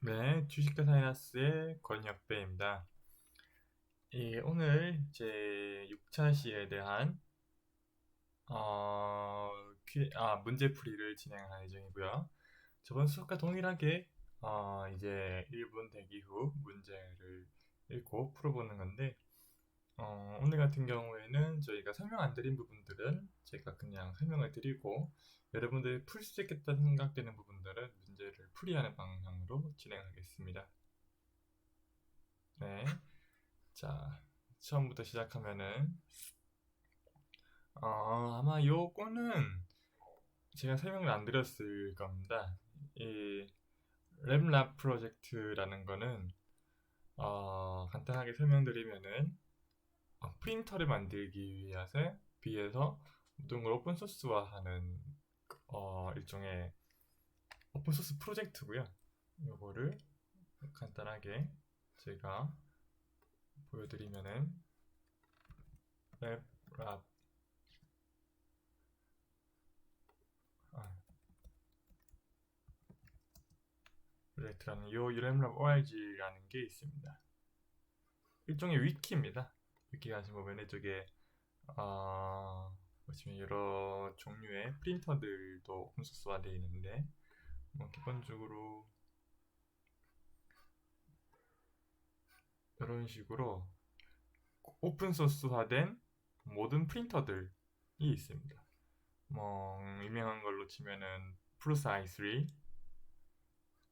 네, 주식과 사이너스의 권혁배입니다. 오늘 제 6차 시에 대한 문제풀이를 진행할 예정이고요. 저번 수업과 동일하게 이제 1분 대기 후 문제를 읽고 풀어보는 건데 오늘 같은 경우에는 저희가 설명 안 드린 부분들은 제가 그냥 설명을 드리고 여러분들이 풀 수 있겠다 생각되는 부분들은 문제를 풀이하는 방향으로 진행하겠습니다. 네. 자, 처음부터 시작하면은, 아마 요거는 제가 설명을 안 드렸을 겁니다. 이 랩랩 프로젝트라는 거는, 간단하게 설명드리면은, 프린터를 만들기 비해서 모든 걸 오픈소스화하는, 일종의 오픈소스 프로젝트고요. 요거를 간단하게 제가 보여드리면은, 랩, 랍, 프로젝트라는 요 UML ORG라는 게 있습니다. 일종의 위키입니다. 위키 가시면 보면 이쪽에 보시면 여러 종류의 프린터들도 오픈소스화 되어 있는데 기본적으로 이런 식으로 오픈소스화된 모든 프린터들이 있습니다. 유명한 걸로 치면은 프루스 i3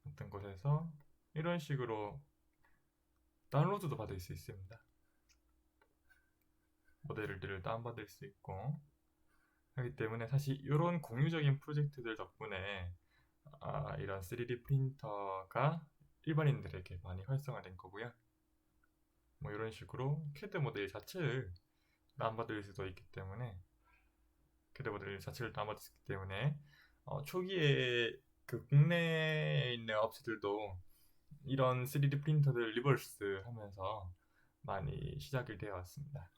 같은 곳에서 이런 식으로 다운로드도 받을 수 있습니다. 모델들을 다운받을 수 있고 하기 때문에 사실 이런 공유적인 프로젝트들 덕분에 이런 3D 프린터가 일반인들에게 많이 활성화된 거고요. 이런 식으로 CAD 모델 자체를 다운받을 수도 있기 때문에 초기에 그 국내에 있는 업체들도 이런 3D 프린터들 리버스 하면서 많이 시작이 되어 왔습니다.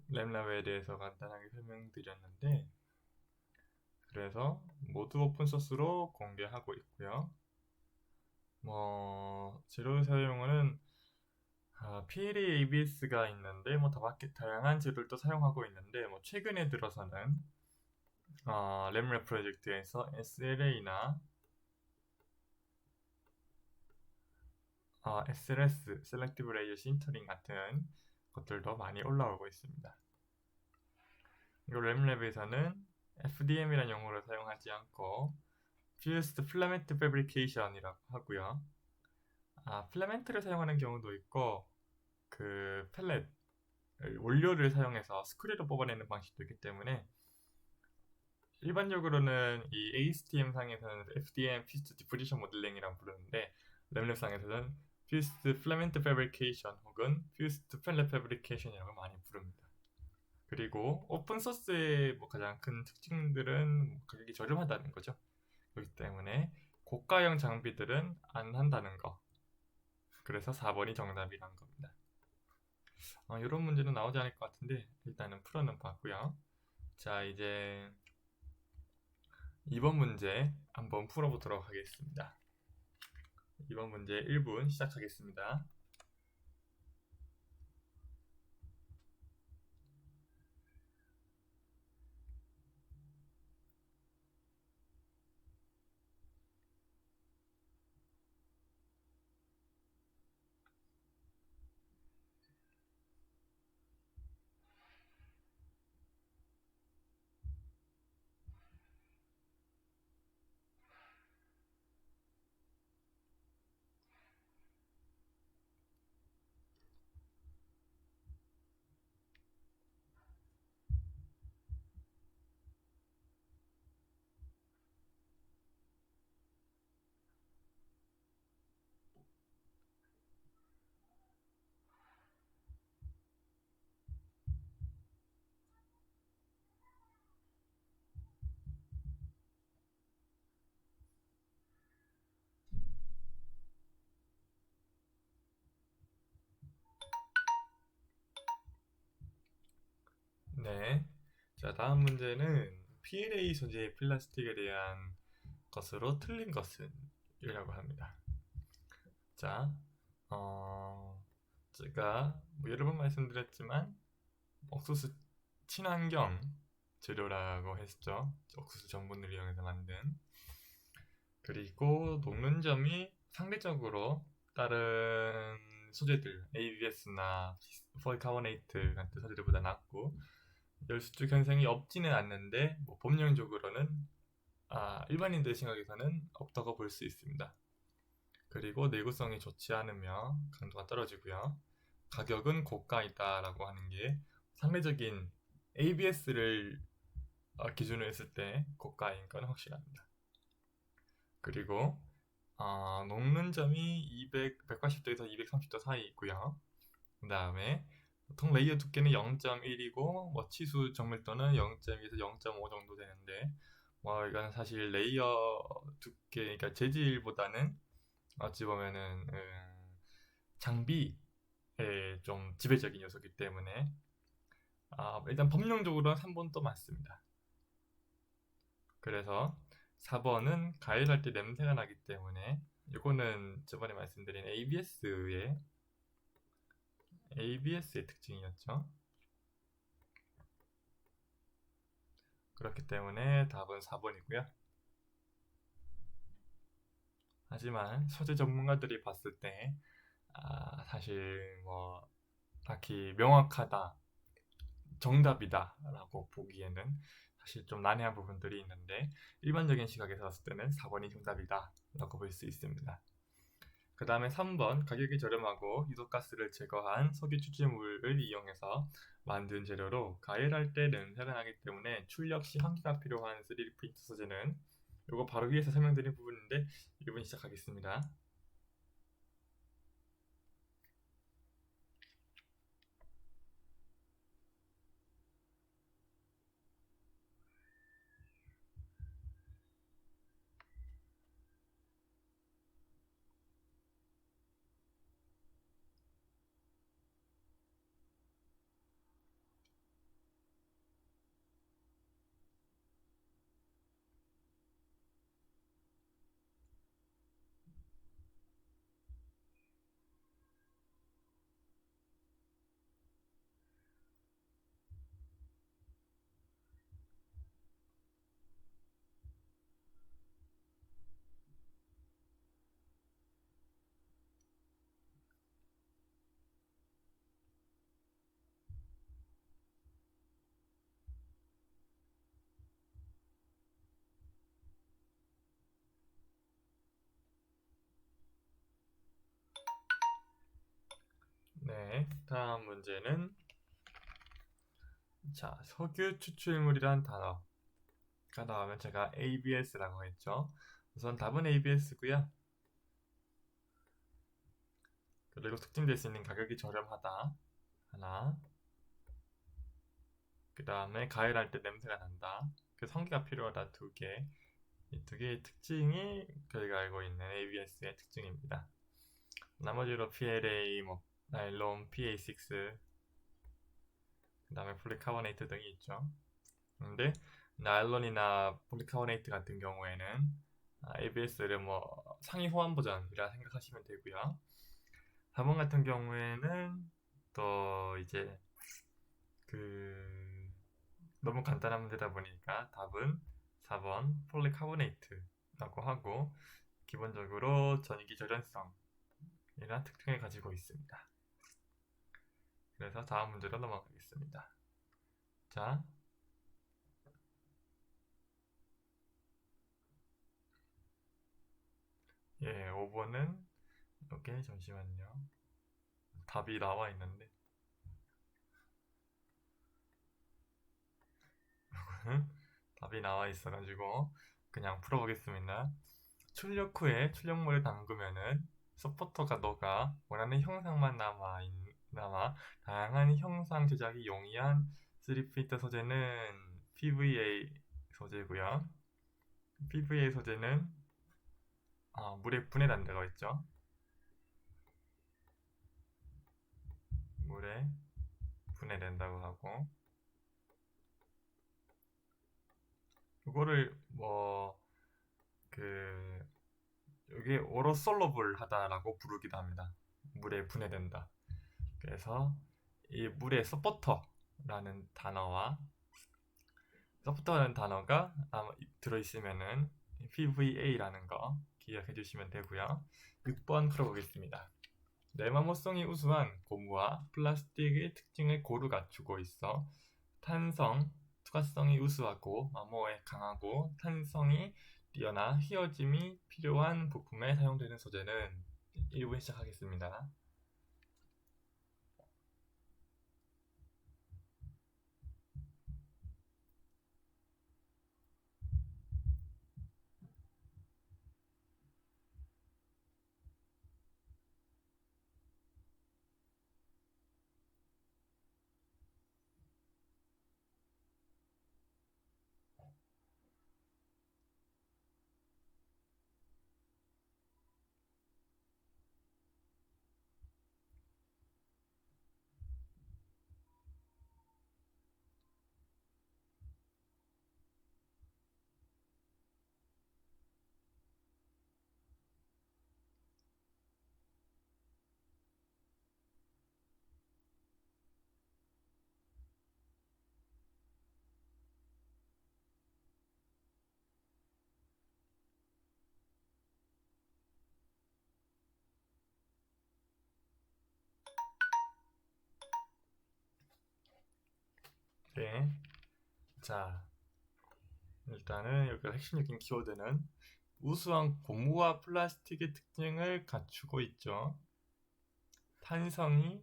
램라웨에 대해서 간단하게 설명드렸는데 그래서 모두 오픈소스로 공개하고 있고요. 재료 사용은 PLA ABS가 있는데 다양한 재료를 사용하고 있는데 최근에 들어서는 램랩 프로젝트에서 SLA나 SLS, Selective Layer Sintering 같은 것들도 많이 올라오고 있습니다. 이 램랩에서는 FDM이라는 용어를 사용하지 않고 Fused Filament Fabrication이라고 하고요. 필라멘트를 사용하는 경우도 있고 그 펠렛 원료를 사용해서 스크류를 뽑아내는 방식도 있기 때문에 일반적으로는 이 ASTM 상에서는 FDM Fused Diffusion Modeling 이라고 부르는데 램랩 상에서는 Fused Filament Fabrication 혹은 Fused Pellet Fabrication이라고 많이 부릅니다. 그리고 오픈소스의 가장 큰 특징들은 가격이 저렴하다는 거죠. 그렇기 때문에 고가형 장비들은 안 한다는 거. 그래서 4번이 정답이란 겁니다. 이런 문제는 나오지 않을 것 같은데 일단은 풀어는 봤고요. 자, 이제 2번 문제 한번 풀어보도록 하겠습니다. 2번 문제 1분 시작하겠습니다. 네. 자, 다음 문제는 PLA 소재의 플라스틱에 대한 것으로 틀린 것은 이라고 합니다. 자, 제가 뭐 여러 번 말씀드렸지만 옥수수 친환경 재료라고 했죠. 옥수수 전분을 이용해서 만든. 그리고 녹는 점이 상대적으로 다른 소재들, ABS나 폴리카보네이트 같은 소재들보다 낮고 열수축 현상이 없지는 않는데 뭐 법령적으로는 일반인들 생각에서는 없다고 볼 수 있습니다. 그리고 내구성이 좋지 않으며 강도가 떨어지고요. 가격은 고가이다라고 하는 게 상대적인 ABS를 기준으로 했을 때 고가인 건 확실합니다. 그리고 녹는 점이 180도에서 230도 사이 있고요. 그 다음에 보통 레이어 두께는 0.1이고 뭐 치수 정밀도는 0.2에서 0.5 정도 되는데 뭐 이건 사실 레이어 두께, 그러니까 재질보다는 어찌 보면은 장비에 좀 지배적인 요소이기 때문에 일단 법령적으로는 3번도 맞습니다. 그래서 4번은 가열할 때 냄새가 나기 때문에 이거는 저번에 말씀드린 ABS의 특징이었죠. 그렇기 때문에 답은 4번이고요. 하지만 소재 전문가들이 봤을 때 사실 뭐 딱히 명확하다, 정답이다 라고 보기에는 사실 좀 난해한 부분들이 있는데 일반적인 시각에서 봤을 때는 4번이 정답이다 라고 볼 수 있습니다. 그 다음에 3번, 가격이 저렴하고 유독가스를 제거한 석유 추출물을 이용해서 만든 재료로 가열할 때 냄새가 나기 때문에 출력 시 환기가 필요한 3D 프린터 소재는 이거 바로 위에서 설명드린 부분인데 1분 시작하겠습니다. 네, 다음 문제는 석유 추출물이란 단어가 나오면 제가 ABS라고 했죠. 우선 답은 ABS고요. 그리고 특징될 수 있는 가격이 저렴하다. 하나. 그 다음에 가열할 때 냄새가 난다. 그 성기가 필요하다. 2개. 이 2개의 특징이 저희가 알고 있는 ABS의 특징입니다. 나머지로 PLA, 나일론, PA6, 그 다음에 폴리카보네이트 등이 있죠. 근데 나일론이나 폴리카보네이트 같은 경우에는 ABS를 상위 호환 버전이라 생각하시면 되고요. 4번 같은 경우에는 또 이제 너무 간단한 문제다 보니까 답은 4번 폴리카보네이트라고 하고 기본적으로 전기 절연성이라는 특징을 가지고 있습니다. 그래서 다음 문제로 넘어가겠습니다. 자, 5번은 이렇게 잠시만요. 답이 나와 있는데 답이 나와 있어가지고 그냥 풀어보겠습니다. 출력 후에 출력물을 담그면은 서포터가 너가 원하는 형상만 남아 다양한 형상 제작이 용이한 3D 소재는 PVA 소재고요. PVA 소재는 물에 분해된다고 했죠. 물에 분해된다고 하고 이거를 이게 오로솔로블 하다라고 부르기도 합니다. 물에 분해된다. 그래서 이 물에 서포터라는 단어가 아마 들어있으면은 PVA라는 거 기억해 주시면 되고요. 6번 풀어보겠습니다. 내마모성이 우수한 고무와 플라스틱의 특징을 고루 갖추고 있어 탄성, 투과성이 우수하고 마모에 강하고 탄성이 뛰어나 휘어짐이 필요한 부품에 사용되는 소재는 1분 시작하겠습니다. 네. 자, 일단은 여기 핵심적인 키워드는 우수한 고무와 플라스틱의 특징을 갖추고 있죠. 탄성이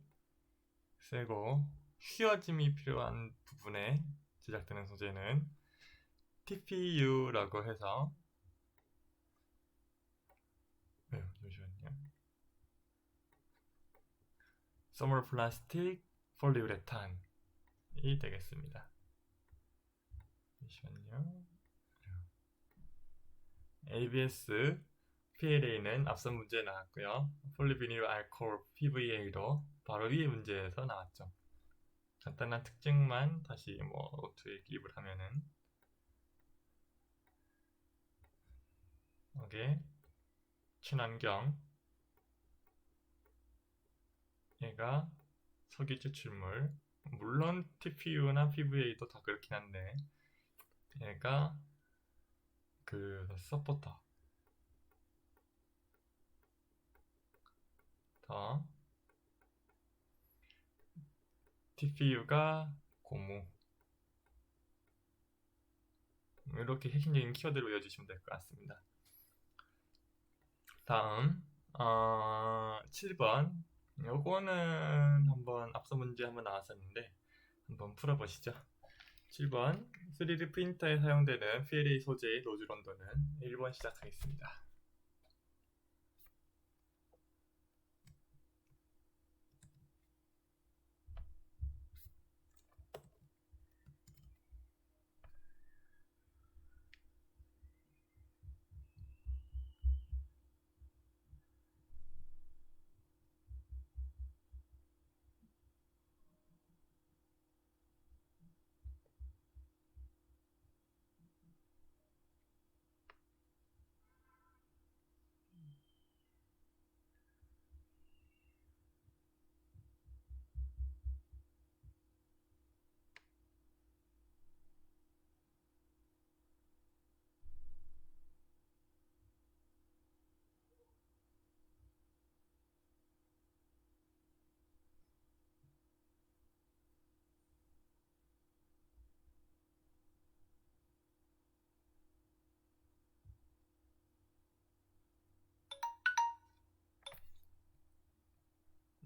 세고 휘어짐이 필요한 부분에 제작되는 소재는 TPU라고 해서 잠시만요. 서머플라스틱 폴리우레탄이 되겠습니다. 잠시만요. ABS, PLA는 앞선 문제에 나왔고요. 폴리비닐 알코올 PVA도 바로 위에 문제에서 나왔죠. 간단한 특징만 다시 노트에 기입을 하면은 이게 친환경, 얘가 석유 추출물, 물론 TPU나 PVA도 다 그렇긴 한데 얘가 그 서포터 더 TPU가 고무 이렇게 핵심적인 키워드를 외워주시면 될 것 같습니다. 다음 7번 요거는 한번 앞서 문제 한번 나왔었는데 한번 풀어보시죠. 7번 3D 프린터에 사용되는 PLA 소재의 노즐 온도는 1번 시작하겠습니다.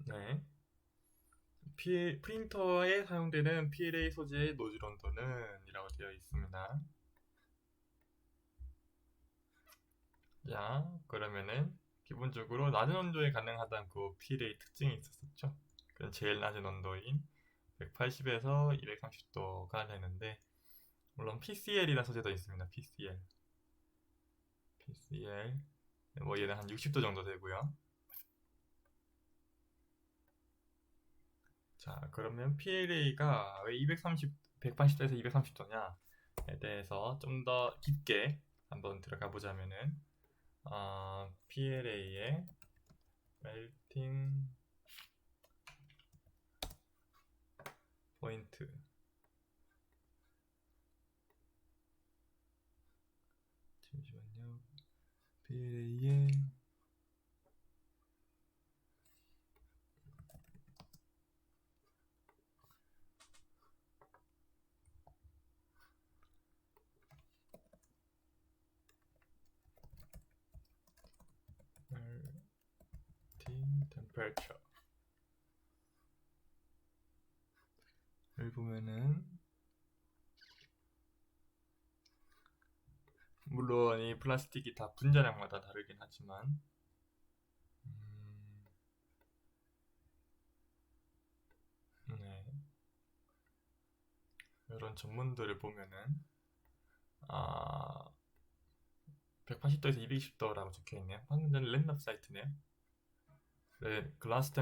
네. 프린터에 사용되는 PLA 소재의 노즐 온도는 이라고 되어 있습니다. 자, 그러면은 기본적으로 낮은 온도에 가능하다는 그 PLA 특징이 있었었죠. 그럼 제일 낮은 온도인 180에서 230도가 되는데 물론 PCL이라는 소재도 있습니다. PCL 얘는 한 60도 정도 되고요. 자, 그러면 PLA가 왜 180도에서 230도냐에 대해서 좀 더 깊게 한번 들어가 보자면은 PLA의 멜팅 포인트 잠시만요. PLA의 melting temperature 를 보면은, 물론 이 플라스틱이 다 분자량마다 다르긴 하지만 네, 이런 전문들을 보면은 180도에서 220도라고 적혀있네요. 방금 전에 랜덤 사이트네요. 네, 글라스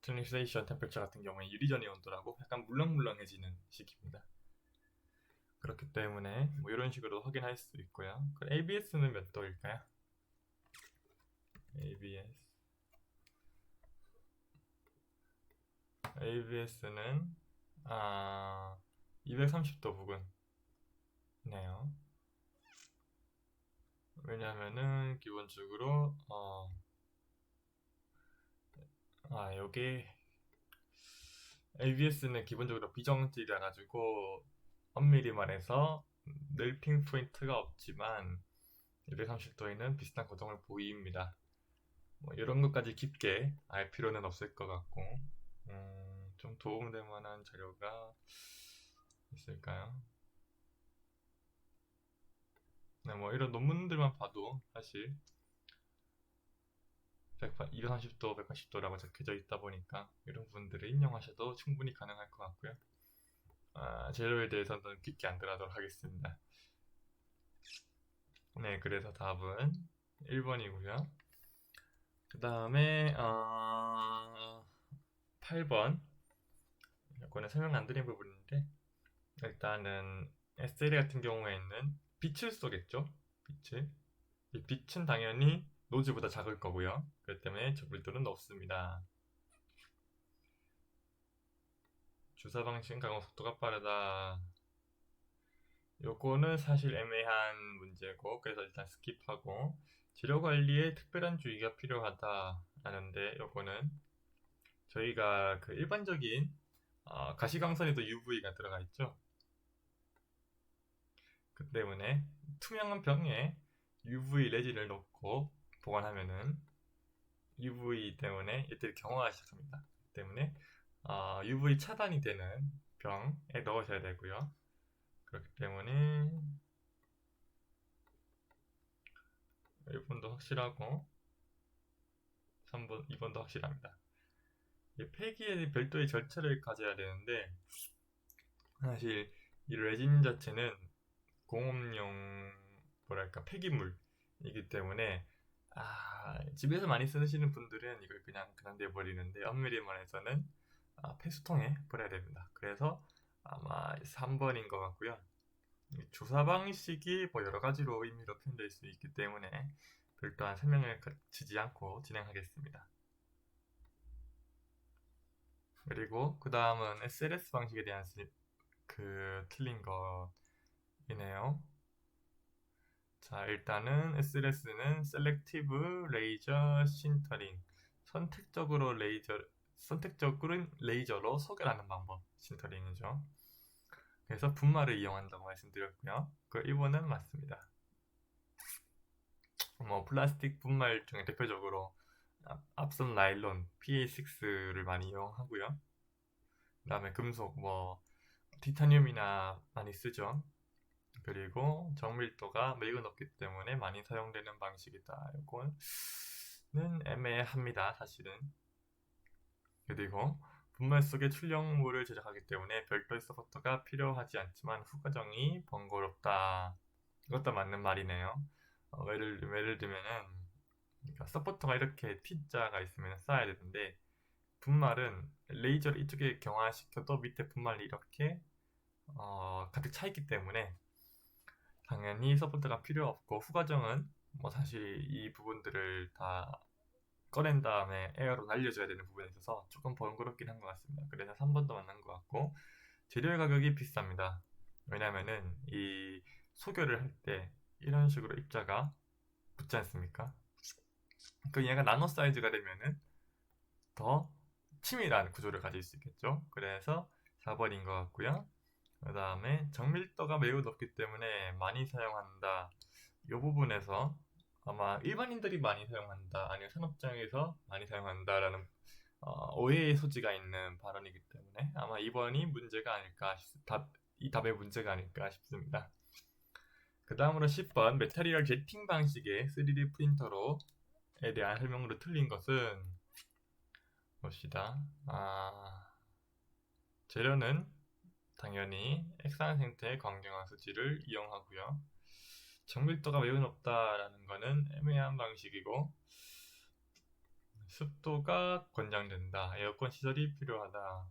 트랜스레이션 템퍼처 같은 경우에 유리전의 온도라고 약간 물렁물렁해지는 식입니다. 그렇기 때문에 뭐 이런 식으로 확인할 수 있고요. ABS는 몇 도일까요? ABS는 230도 부근이네요. 왜냐면은 기본적으로 여기 ABS는 기본적으로 비정지라 가지고 엄밀히 말해서 넬핑 포인트가 없지만 230도에는 비슷한 고동을 보입니다. 뭐 이런 것까지 깊게 알 필요는 없을 것 같고, 좀 도움될 만한 자료가 있을까요? 네, 뭐 이런 논문들만 봐도 사실 230도, 180도라고 적혀져 있다 보니까 이런 부분들을 인용하셔도 충분히 가능할 것 같고요. 재료에 대해서는 깊게 안 들어가도록 하겠습니다. 네, 그래서 답은 1번이고요. 그 다음에 8번 이거는 설명 안 드린 부분인데, 일단은 SL 같은 경우에는 빛을 쏘겠죠. 이 빛은 당연히 노즈보다 작을 거고요. 그렇기 때문에 적불도는 높습니다. 주사 방식은 가공 속도가 빠르다. 요거는 사실 애매한 문제고, 그래서 일단 스킵하고, 재료 관리에 특별한 주의가 필요하다라는데, 요거는 저희가 그 일반적인 가시광선에도 UV가 들어가 있죠. 그 때문에 투명한 병에 UV 레진을 넣고 보관하면은 UV 때문에 얘들이 경화하기 시작합니다. 그 때문에 UV 차단이 되는 병에 넣으셔야 되고요. 그렇기 때문에 1번도 확실하고 3번, 2번도 확실합니다. 폐기에 별도의 절차를 가져야 되는데, 사실 이 레진 자체는 공업용 뭐랄까 폐기물이기 때문에 집에서 많이 쓰시는 분들은 이걸 그냥 내버리는데, 엄밀히 말해서는 폐수통에 버려야 됩니다. 그래서 아마 3번인 것 같고요. 조사 방식이 뭐 여러 가지로 의미로 표현될 수 있기 때문에 별도한 설명을 거치지 않고 진행하겠습니다. 그리고 그 다음은 SLS 방식에 대한 틀린 것이네요. 자, 일단은 SLS는 Selective Laser Sintering, 선택적으로 레이저로 소결하는 방법, 신터링이죠. 그래서 분말을 이용한다고 말씀드렸고요. 그 1번은 맞습니다. 뭐 플라스틱 분말 중에 대표적으로 앞선 나일론 PA6를 많이 이용하고요. 그 다음에 금속 뭐 티타늄이나 많이 쓰죠. 그리고 정밀도가 매우 높기 때문에 많이 사용되는 방식이다. 이거는 애매합니다, 사실은. 그리고 분말 속에 출력물을 제작하기 때문에 별도의 서포터가 필요하지 않지만 후과정이 번거롭다. 이것도 맞는 말이네요. 예를 들면은, 그러니까 서포터가 이렇게 T자가 있으면 쌓아야 되는데, 분말은 레이저를 이쪽에 경화시켜도 밑에 분말이 이렇게 가득 차 있기 때문에 당연히 서포터가 필요 없고, 후과정은 뭐 사실 이 부분들을 다 꺼낸 다음에 에어로 날려줘야 되는 부분에 있어서 조금 번거롭긴 한 것 같습니다. 그래서 3번도 맞는 것 같고, 재료의 가격이 비쌉니다. 왜냐면은 이 소교를 할 때 이런 식으로 입자가 붙지 않습니까? 그 얘가 나노 사이즈가 되면은 더 치밀한 구조를 가질 수 있겠죠. 그래서 4번인 것 같고요. 그 다음에 정밀도가 매우 높기 때문에 많이 사용한다. 이 부분에서 아마 일반인들이 많이 사용한다, 아니면 산업장에서 많이 사용한다라는 오해의 소지가 있는 발언이기 때문에 아마 2번이 문제가 아닐까 이 답의 문제가 아닐까 싶습니다. 그 다음으로 10번 메타리얼 제팅 방식의 3D 프린터로에 대한 설명으로 틀린 것은 봅시다. 재료는 당연히 액상 생태의 광경화 수지를 이용하고요. 정밀도가 매우 높다라는 것은 애매한 방식이고, 습도가 권장된다, 에어컨 시설이 필요하다.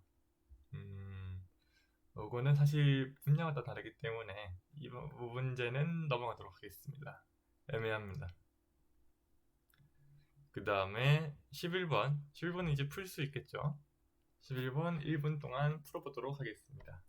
요거는 사실 분야마다 다르기 때문에 이 문제는 넘어가도록 하겠습니다. 애매합니다. 그 다음에 11번은 이제 풀 수 있겠죠. 11번 1분 동안 풀어보도록 하겠습니다.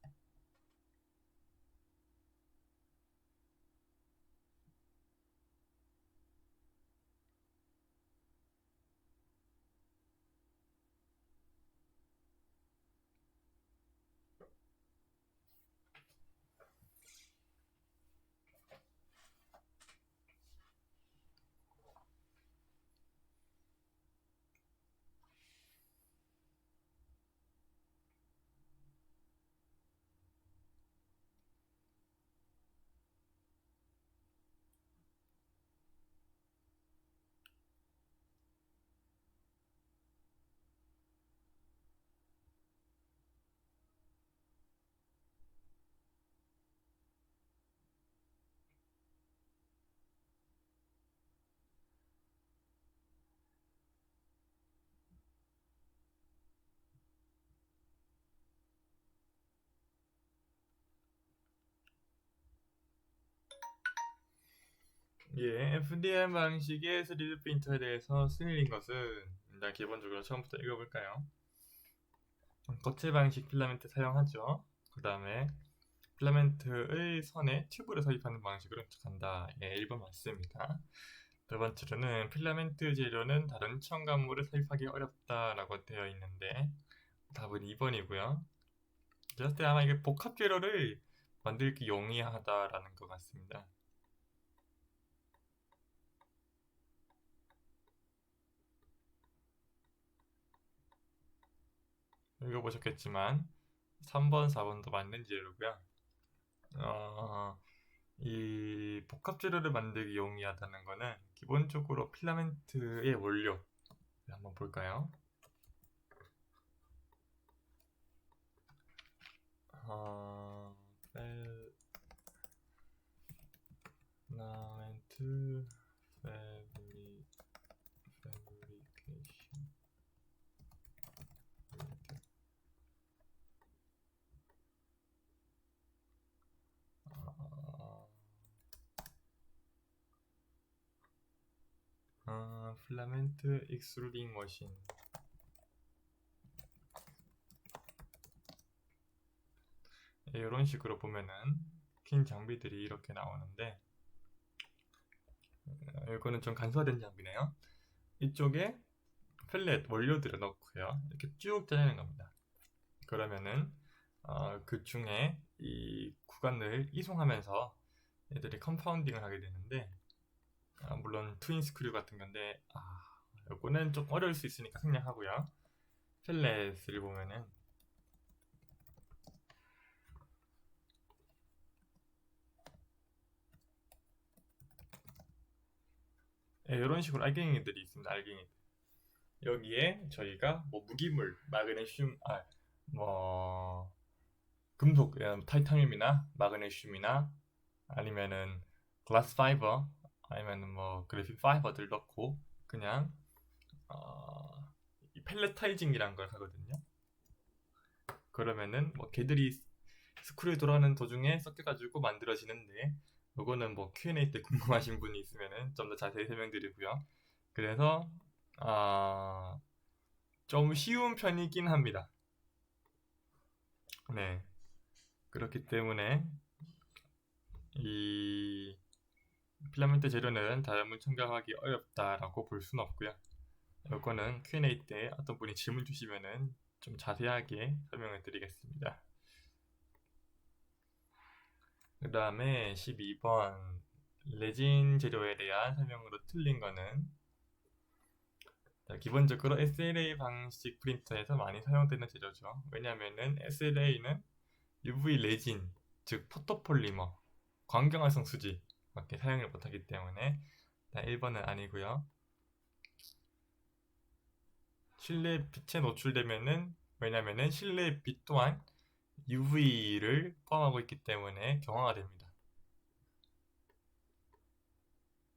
예, FDM 방식의 3D 프린터에 대해서 틀린 것은, 일단 기본적으로 처음부터 읽어볼까요? 거체 방식 필라멘트 사용하죠. 그 다음에 필라멘트의 선에 튜브를 삽입하는 방식으로 연착한다. 예, 1번 맞습니다. 두 번째로는 필라멘트 재료는 다른 첨가물을 삽입하기 어렵다라고 되어 있는데 답은 2번이고요. 제가 때 아마 이게 복합 재료를 만들기 용이하다라는 것 같습니다. 읽어보셨겠지만 3번, 4번도 맞는 재료고요. 이 복합 재료를 만들기 용이하다는 거는 기본적으로 필라멘트의 원료 한번 볼까요? 필라멘트 fabrication. 필라멘트 익스루딩 머신. 이런 식으로 보면은 긴 장비들이 이렇게 나오는데, 이거는 좀 간소화된 장비네요. 이쪽에 펠렛 원료들을 넣고요, 이렇게 쭉 짜내는 겁니다. 그러면은 그 중에 이 구간을 이송하면서 애들이 컴파운딩을 하게 되는데, 물론 트윈 스크류 같은 건데 이거는 좀 어려울 수 있으니까 생략하고요. 펠렛을 보면은 이런 식으로 알갱이들이 있습니다. 알갱이들. 여기에 저희가 뭐 무기물, 마그네슘, 뭐 금속, 타이타늄이나 마그네슘이나 아니면은 글라스 파이버, 아니면은 뭐 그래픽 파이버들 넣고 그냥 이 펠레타이징이라는 걸 하거든요. 그러면은 뭐 걔들이 스크류 돌아가는 도중에 섞여가지고 만들어지는데, 요거는 뭐 Q&A 때 궁금하신 분이 있으면은 좀 더 자세히 설명드리고요. 그래서 좀 쉬운 편이긴 합니다. 네. 그렇기 때문에 이 필라멘트 재료는 다음을 첨가하기 어렵다라고 볼 수는 없고요. 요거는 Q&A 때 어떤 분이 질문 주시면은 좀 자세하게 설명을 드리겠습니다. 그 다음에 12번 레진 재료에 대한 설명으로 틀린 거는 기본적으로 SLA 방식 프린터에서 많이 사용되는 재료죠. 왜냐하면은 SLA는 UV 레진, 즉 포토폴리머, 광경활성 수지밖에 사용을 못하기 때문에 1번은 아니고요. 실내 빛에 노출되면은 왜냐면은 실내 빛 또한 UV를 포함하고 있기 때문에 경화가 됩니다.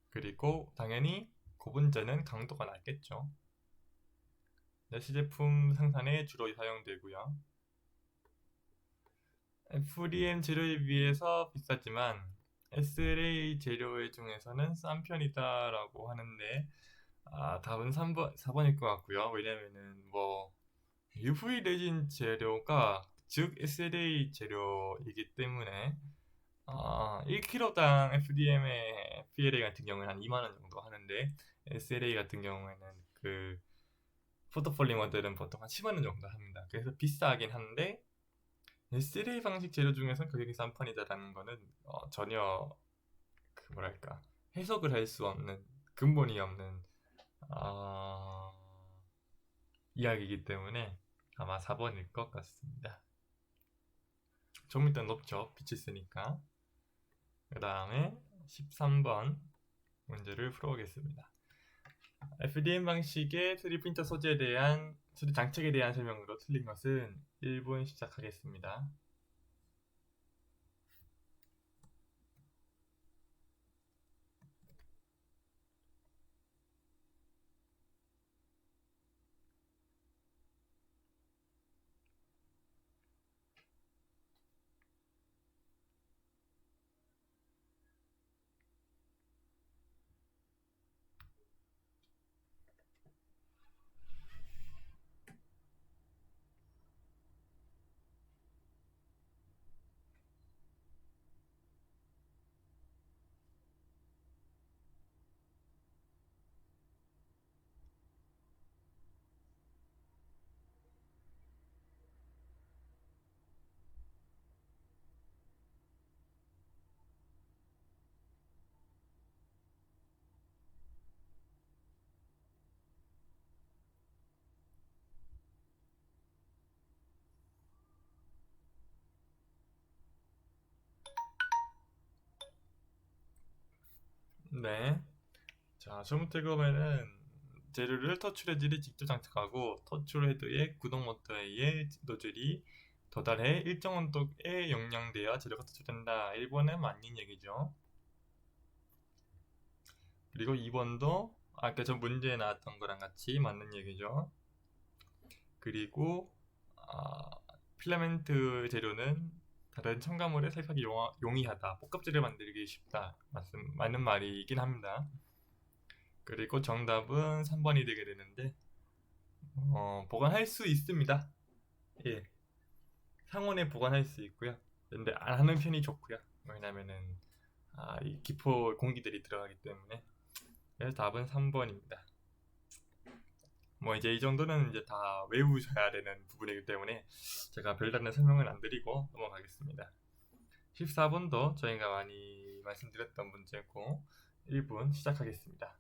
그리고 당연히 고분자는 강도가 낮겠죠. 내시제품 생산에 주로 사용되고요. FDM 재료에 비해서 비싸지만 SLA 재료 중에서는 싼 편이다라고 하는데 답은 3번, 4번일 것 같고요. 왜냐면은 뭐 UV 레진 재료가 즉 SLA 재료이기 때문에 1kg당 FDM의 PLA 같은 경우는 한 2만 원 정도 하는데 SLA 같은 경우에는 그 포토폴리머들은 보통 한 10만 원 정도 합니다. 그래서 비싸긴 한데 SLA 방식 재료 중에서는 가격이 싼 편이다라는 거는 전혀 그 뭐랄까 해석을 할 수 없는 근본이 없는 어, 이야기이기 때문에 아마 4번일 것 같습니다. 좀 일단 높죠. 빛이 쓰니까. 그 다음에 13번 문제를 풀어보겠습니다. FDM 방식의 3D 프린터 소재에 대한 3D 장착에 대한 설명으로 틀린 것은 1분 시작하겠습니다. 네. 자, 처음부터 읽어보면은 재료를 터출헤드에 직접 장착하고 터출헤드의 구동 모터에 노즐이 도달해 일정 온도에 용량되어 재료가 터출된다. 1번은 맞는 얘기죠. 그리고 2번도 아까 전 문제에 나왔던 거랑 같이 맞는 얘기죠. 그리고 필라멘트 재료는 다른 첨가물에 살펴기 용이하다. 복합재를 만들기 쉽다. 맞는 말이긴 합니다. 그리고 정답은 3번이 되게 되는데 보관할 수 있습니다. 예, 상온에 보관할 수 있고요. 근데 안 하는 편이 좋고요. 왜냐면은 이 기포 공기들이 들어가기 때문에. 그래서 답은 3번입니다. 뭐 이제 이 정도는 이제 다 외우셔야 되는 부분이기 때문에 제가 별다른 설명은 안 드리고 넘어가겠습니다. 14번도 저희가 많이 말씀드렸던 문제고 1분 시작하겠습니다.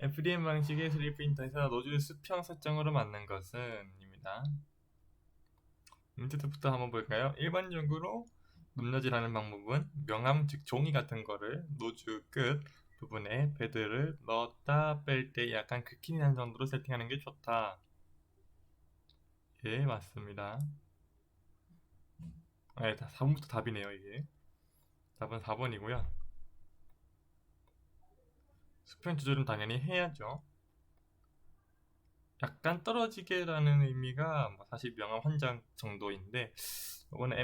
FDM 방식의 3D 프린터에서 노즐 수평 설정으로 만든 것은 입니다. 문제부터 한번 볼까요? 일반적으로 높낮이라는 방법은 명암, 즉 종이 같은 거를 노즐 끝 부분에 패드를 넣었다 뺄 때 약간 긁히는 한 정도로 세팅하는 게 좋다. 예, 맞습니다. 네, 4번부터 답이네요, 이게. 답은 4번이고요. 수평 조절은 당연히 해야죠. 약간 떨어지게라는 의미가 뭐 사실 명암 한 장 정도인데 이거는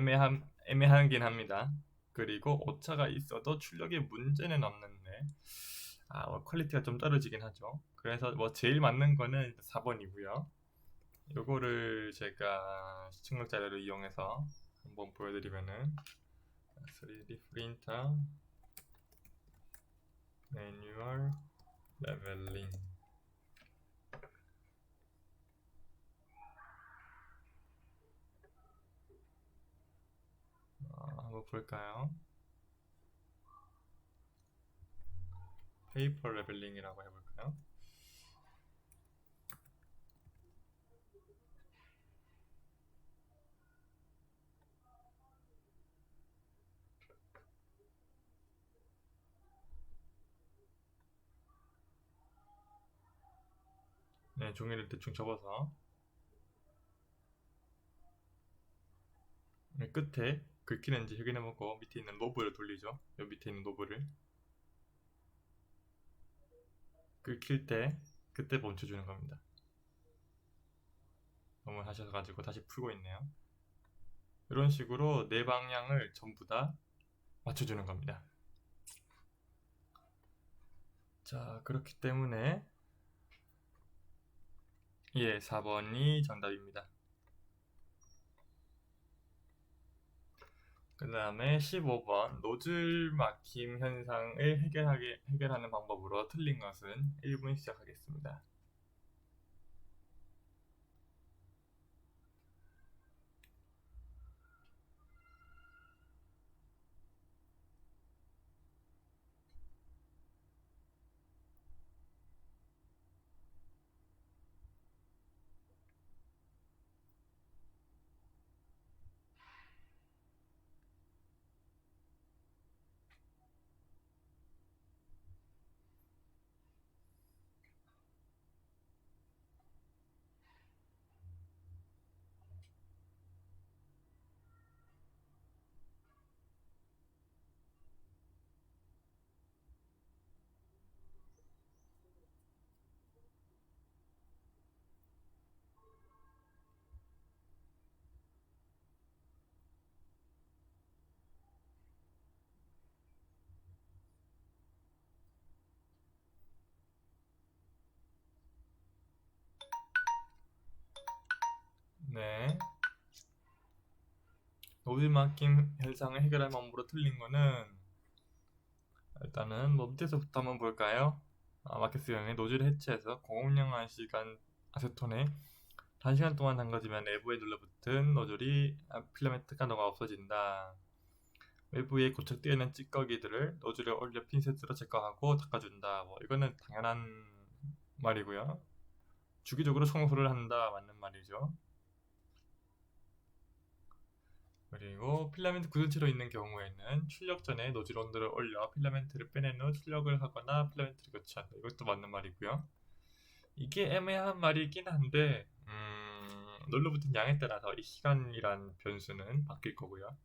애매하긴 합니다. 그리고 오차가 있어도 출력에 문제는 없는데 뭐 퀄리티가 좀 떨어지긴 하죠. 그래서 뭐 제일 맞는 거는 4번이고요. 요거를 제가 시청각 자료를 이용해서 한번 보여드리면은 3D 프린터 매뉴얼 레벨링 한번 볼까요? 페이퍼 레벨링이라고 해볼까요? 네, 종이를 대충 접어서 끝에 긁히는지 확인해보고 밑에 있는 노브를 돌리죠. 요 밑에 있는 노브를 긁힐 때 그때 멈춰주는 겁니다. 너무 하셔가지고 다시 풀고 있네요. 이런 식으로 네 방향을 전부 다 맞춰주는 겁니다. 자, 그렇기 때문에 예, 4번이 정답입니다. 그 다음에 15번 노즐 막힘 현상을 해결하는 방법으로 틀린 것은 1분 시작하겠습니다. 네. 노즐 막힘 현상을 해결할 방법으로 틀린 거는 일단은 뭐 밑에서부터 한번 볼까요? 마케스 형의 노즐을 해체해서 공업용 1시간 아세톤에 1시간 동안 담가지면 내부에 눌러붙은 노즐이 필라멘트 간도가 없어진다. 외부에 고착되어 있는 찌꺼기들을 노즐에 올려 핀셋으로 제거하고 닦아준다. 뭐 이거는 당연한 말이고요. 주기적으로 청소를 한다. 맞는 말이죠. 그리고 필라멘트 굳은 채로 있는 경우에는 출력 전에 노즐 온도를 올려 필라멘트를 빼낸 후 출력을 하거나 필라멘트를 교체한다. 이것도 맞는 말이고요. 이게 애매한 말이긴 한데 눌러붙은 양에 따라서 이 시간이란 변수는 바뀔 거고요.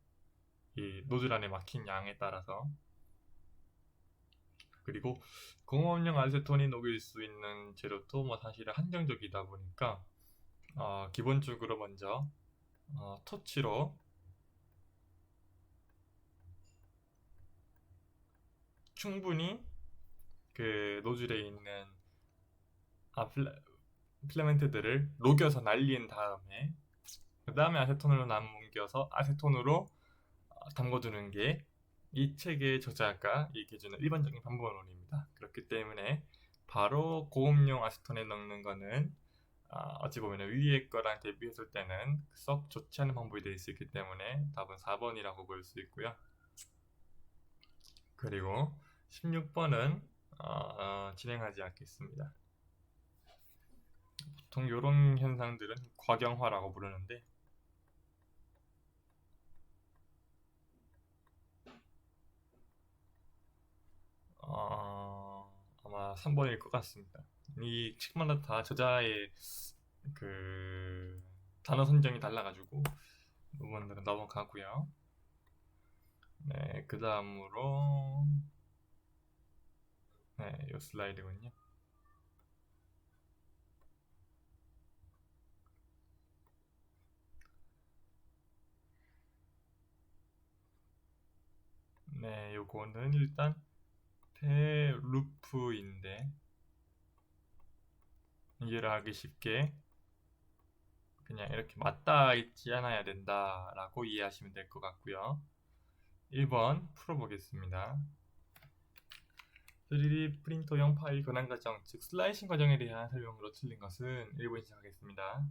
이 노즐 안에 막힌 양에 따라서. 그리고 공업용 아세톤이 녹일 수 있는 재료도 뭐 사실은 한정적이다 보니까 기본적으로 먼저 토치로 충분히 그 노즐에 있는 필라멘트들을 녹여서 날린 다음에 그 다음에 아세톤으로 남겨서 아세톤으로 담궈두는 게 이 책의 저자가 얘기해주는 일반적인 방법론입니다. 그렇기 때문에 바로 고음용 아세톤에 넣는 거는 어찌 보면 위에 거랑 대비했을 때는 썩 좋지 않은 방법이 될 수 있기 때문에 답은 4번이라고 볼 수 있고요. 그리고 16번은 진행하지 않겠습니다. 보통 이런 현상들은 과경화라고 부르는데 아마 3번일 것 같습니다. 이 책마다 다 저자의 그 단어 선정이 달라가지고 부분들은 넘어가고요. 네, 그 다음으로 네, 이 슬라이드군요. 네, 요거는 일단 페루프인데 이해를 하기 쉽게 그냥 이렇게 맞닿아 있지 않아야 된다 라고 이해하시면 될 것 같고요. 1번 풀어보겠습니다. 3D 프린터용 파일 권한 과정, 즉 슬라이싱 과정에 대한 설명으로 틀린 것은 1번 시작하겠습니다.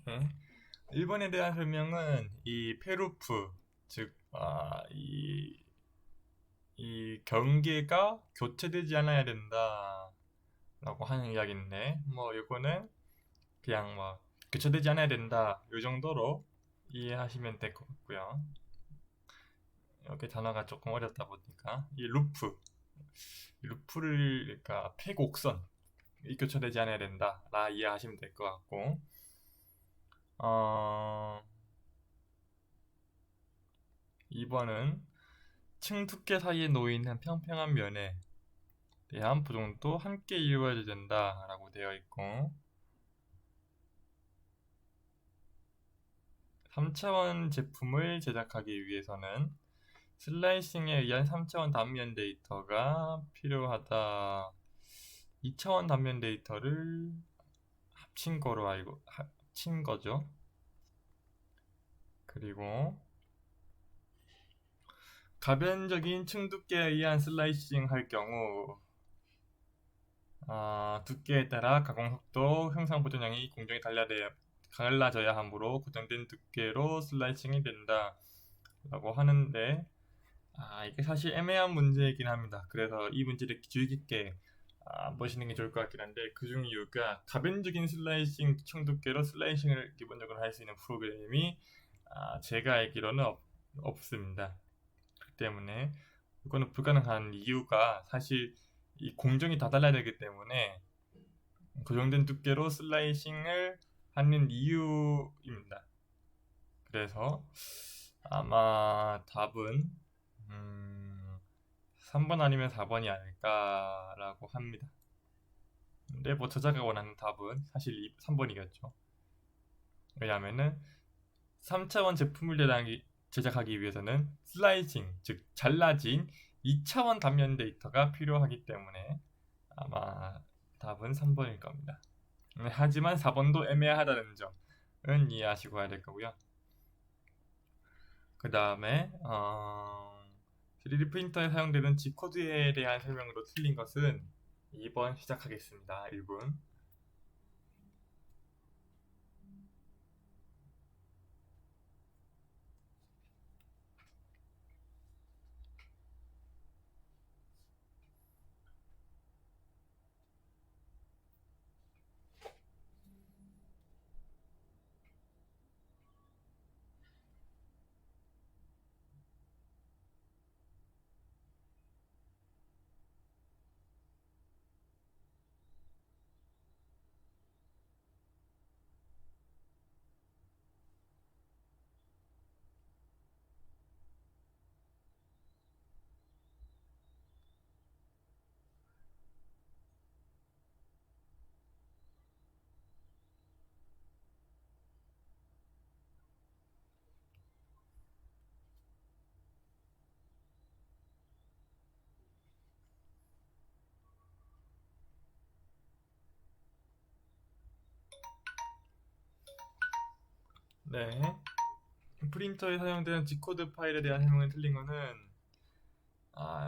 네. 1번에 대한 설명은 이 페루프, 즉 이 경계가 교체되지 않아야 된다 라고 하는 이야기인데 뭐 이거는 그냥 뭐 교체되지 않아야 된다 이 정도로 이해하시면 될 것 같고요. 이렇게 단어가 조금 어렵다 보니까 이 루프를 그러니까 폐곡선 이 교체되지 않아야 된다 라 이해하시면 될 것 같고 2번은 층 두께 사이에 놓이는 평평한 면에 대한 보정도 함께 이루어져야 된다 라고 되어 있고 3차원 제품을 제작하기 위해서는 슬라이싱에 의한 3차원 단면 데이터가 필요하다. 2차원 단면 데이터를 합친 거죠. 그리고 가변적인 층 두께에 의한 슬라이싱 할 경우 두께에 따라 가공 속도, 형상 보존량이 공정히 갈라져야 하므로 고정된 두께로 슬라이싱이 된다 라고 하는데 이게 사실 애매한 문제이긴 합니다. 그래서 이 문제를 주의 깊게 보시는 게 좋을 것 같긴 한데 그중 이유가 가변적인 슬라이싱 층 두께로 슬라이싱을 기본적으로 할 수 있는 프로그램이 제가 알기로는 없습니다. 그렇기 때문에 이거는 불가능한 이유가 사실 이 공정이 다 달라야 되기 때문에 고정된 두께로 슬라이싱을 하는 이유입니다. 그래서 아마 답은 3번 아니면 4번이 아닐까라고 합니다. 근데 뭐 저자가 원하는 답은 사실 3번이겠죠. 왜냐하면은 3차원 제품을 제작하기 위해서는 슬라이싱, 즉 잘라진 2차원 단면 데이터가 필요하기 때문에 아마 답은 3번일 겁니다. 하지만 4번도 애매하다는 점은 이해하시고 해야 될 거고요. 그 다음에 3D 프린터에 사용되는 G코드에 대한 설명으로 틀린 것은 2번 시작하겠습니다. 1분. 네. 프린터에 사용되는 G코드 파일에 대한 설명이 틀린 거는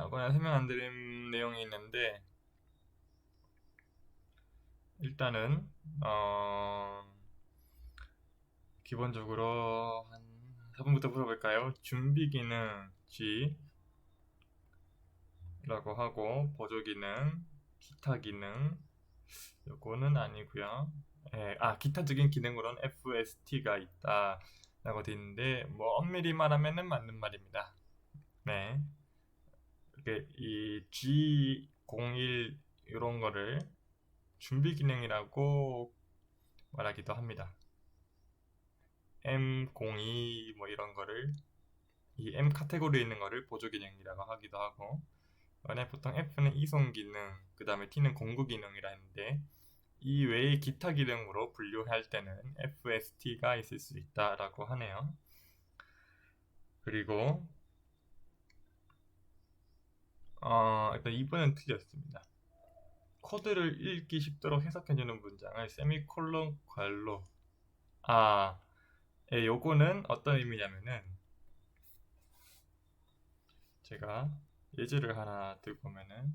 이거는 설명 안 드린 내용이 있는데 일단은 기본적으로 한 4번부터 풀어볼까요? 준비 기능 G라고 하고 보조 기능, 기타 기능 요거는 아니고요. 기타적인 기능으로는 FST가 있다 라고 되어 있는데 뭐 엄밀히 말하면은 맞는 말입니다. 네. 이렇게 이 G01 이런 거를 준비 기능이라고 말하기도 합니다. M02 뭐 이런 거를 이 M 카테고리에 있는 거를 보조 기능이라고 하기도 하고 원래 보통 F는 이송 기능, 그 다음에 T는 공구 기능이라 했는데 이 외의 기타 기능으로 분류할 때는 FST가 있을 수 있다라고 하네요. 그리고 일단 2번은 틀렸습니다. 코드를 읽기 쉽도록 해석해주는 문장을 세미콜론 괄호 요거는 어떤 의미냐면은 제가 예제를 하나 들고 오면은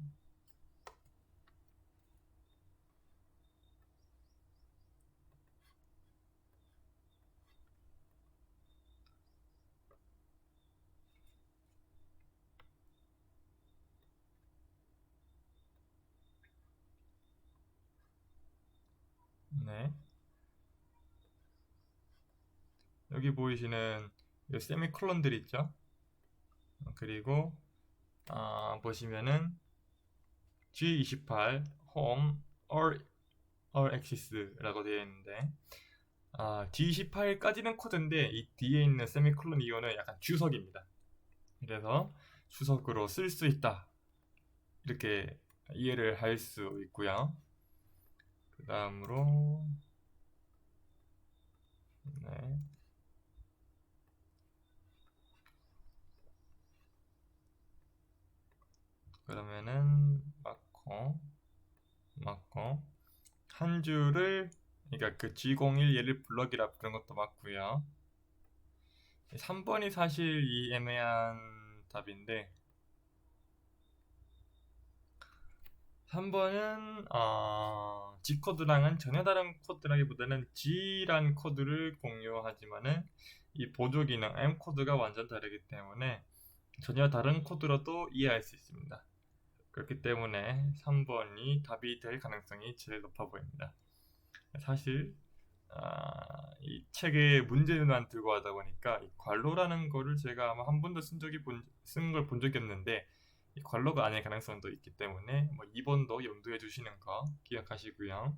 네 여기 보이시는 이 세미콜론들 있죠? 그리고 보시면은 G28 Home All Access라고 되어 있는데 G28까지는 코드인데 이 뒤에 있는 세미콜론 이거는 약간 주석입니다. 그래서 주석으로 쓸 수 있다 이렇게 이해를 할 수 있고요. 그 다음으로 네. 그러면은 맞고 한 줄을 그러니까 그 G01 얘를 블럭이라 부르는 것도 맞고요. 3번이 사실 이 애매한 답인데 3번은 G코드랑은 전혀 다른 코드라기보다는 G란 코드를 공유하지만은 이 보조 기능 M코드가 완전 다르기 때문에 전혀 다른 코드로도 이해할 수 있습니다. 그렇기 때문에 3번이 답이 될 가능성이 제일 높아 보입니다. 사실 이 책에 문제만 들고 하다 보니까 이 괄호라는 거를 제가 아마 한 번도 쓴 걸 본 적이 없는데 이 괄호가 아닐 가능성도 있기 때문에 뭐 2번도 염두해 주시는 거 기억하시고요.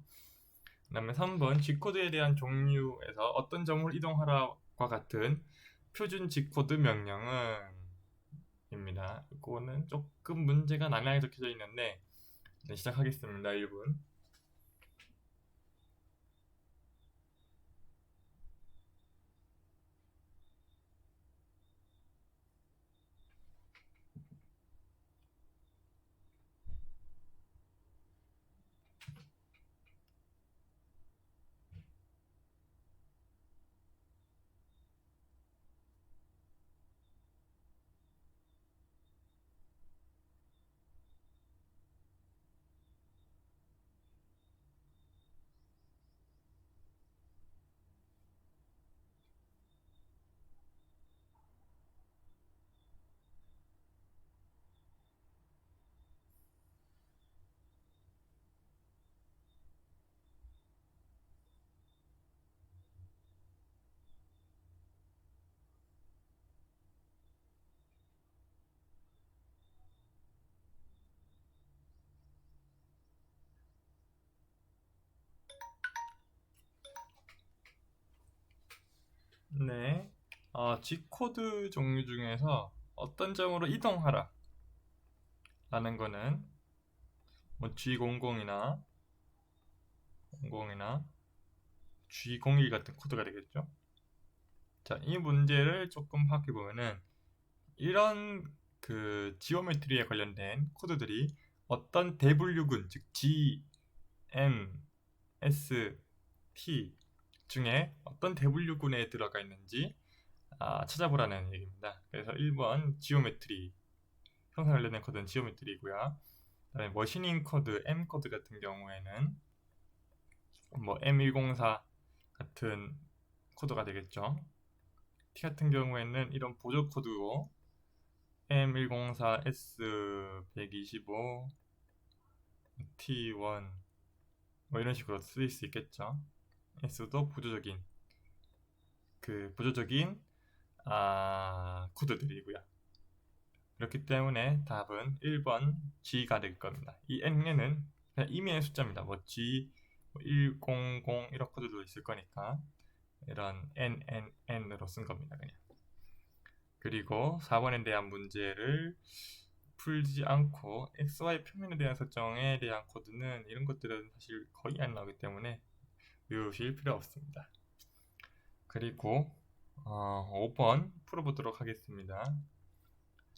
그 다음에 3번 G코드에 대한 종류에서 어떤 점을 이동하라과 같은 표준 G코드 명령은 입니다. 이거는 조금 문제가 난해하게 적혀져 있는데 시작하겠습니다. 1분. 네. G코드 종류 중에서 어떤 점으로 이동하라 라는 거는 뭐 G00이나 G01 같은 코드가 되겠죠. 자, 이 문제를 조금 파악해 보면은 이런 그 지오메트리에 관련된 코드들이 어떤 대분류군, 즉 G, M, S, T 중에 어떤 대분류군에 들어가 있는지 찾아보라는 얘기입니다. 그래서 1번 지오메트리, 형상 관련된 코드는 지오메트리고요. 그다음에 머신인 코드, M 코드 같은 경우에는 뭐 M104 같은 코드가 되겠죠. T 같은 경우에는 이런 보조 코드고 M104, S125, T1 뭐 이런 식으로 쓰일 수 있겠죠. S도 보조적인 코드들이고요. 그렇기 때문에 답은 1번 G가 될 겁니다. 이 N에는 그냥 이면의 숫자입니다. 뭐 G, 100 이런 코드도 있을 거니까 이런 N으로 쓴 겁니다. 그냥. 그리고 4번에 대한 문제를 풀지 않고 XY 표면에 대한 설정에 대한 코드는 이런 것들은 사실 거의 안 나오기 때문에 외우실 필요 없습니다. 그리고 5번 풀어보도록 하겠습니다.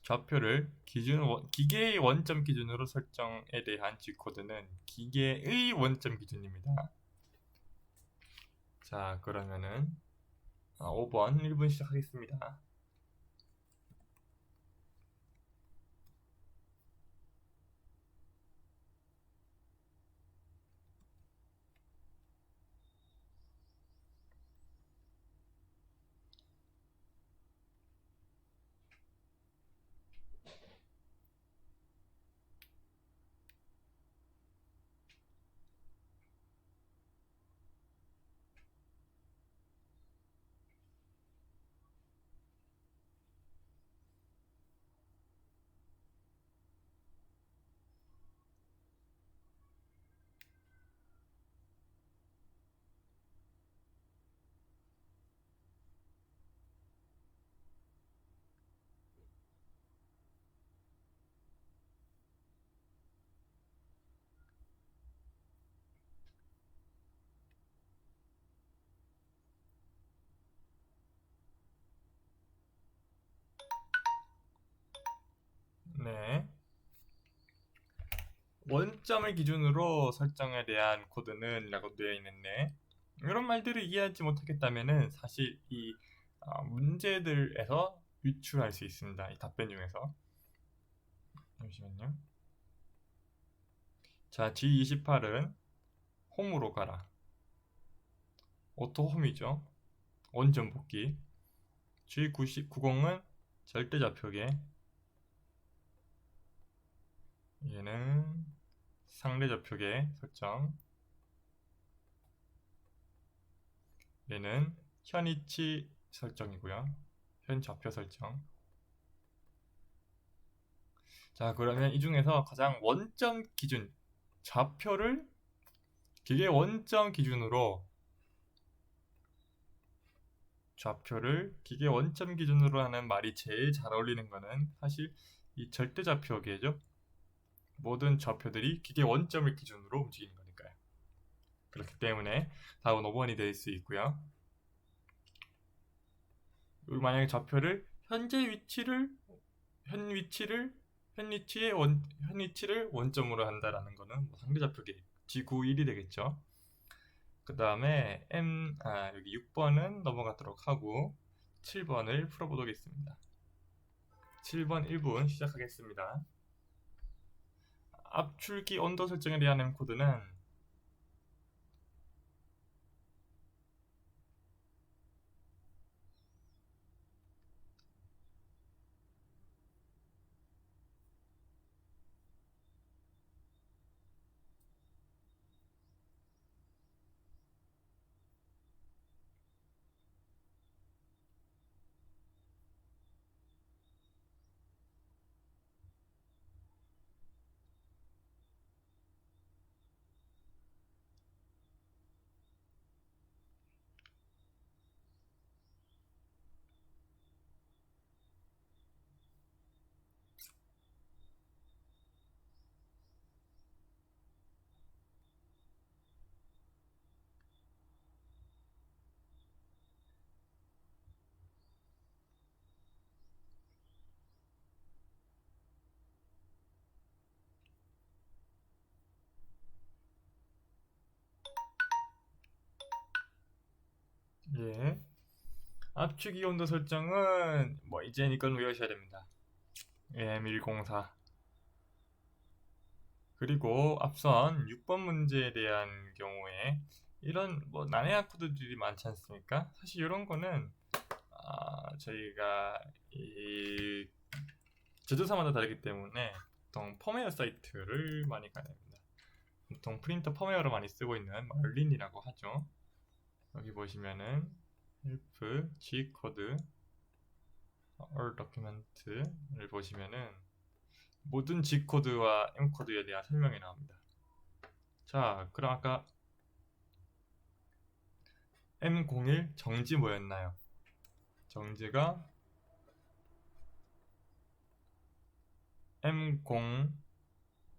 좌표를 기계의 원점 기준으로 설정에 대한 G코드는 기계의 원점 기준입니다. 자, 그러면은 5번 1분 시작하겠습니다. 네. 원점을 기준으로 설정에 대한 코드는 라고 되어 있는데 이런 말들을 이해하지 못하겠다면은 사실 이 문제들에서 유출할 수 있습니다. 이 답변 중에서. 잠시만요. 자, G28은 홈으로 가라. 오토 홈이죠. 원점 복귀. G90은 절대좌표계. 얘는 상대좌표계 설정. 얘는 현위치 설정이고요. 현좌표 설정. 자, 그러면 이 중에서 가장 원점 기준, 좌표를 기계 원점 기준으로 하는 말이 제일 잘 어울리는 거는 사실 이 절대좌표계죠. 모든 좌표들이 기계 원점을 기준으로 움직이는 거니까요. 그렇기 때문에 답은 5번이 될 수 있고요. 만약에 좌표를 현 위치를 원점으로 한다라는 거는 상대좌표계 G91이 되겠죠. 그 다음에 여기 6번은 넘어가도록 하고 7번을 풀어보겠습니다. 7번 1분 시작하겠습니다. 압출기 온도 설정에 대한 코드는 예. 압축이 온도 설정은 뭐 이제 이건 외우셔야 됩니다. AM104. 그리고 앞선 6번 문제에 대한 경우에 이런 뭐 난해한 코드들이 많지 않습니까? 사실 이런 거는 저희가 이 제조사마다 다르기 때문에 보통 펌웨어 사이트를 많이 가야 됩니다. 보통 프린터 펌웨어로 많이 쓰고 있는 멀린이라고 하죠. 여기 보시면은 help G코드 all document를 보시면은 모든 G코드와 M코드에 대한 설명이 나옵니다. 자, 그럼 아까 M01 정지 뭐였나요? 정지가 M0,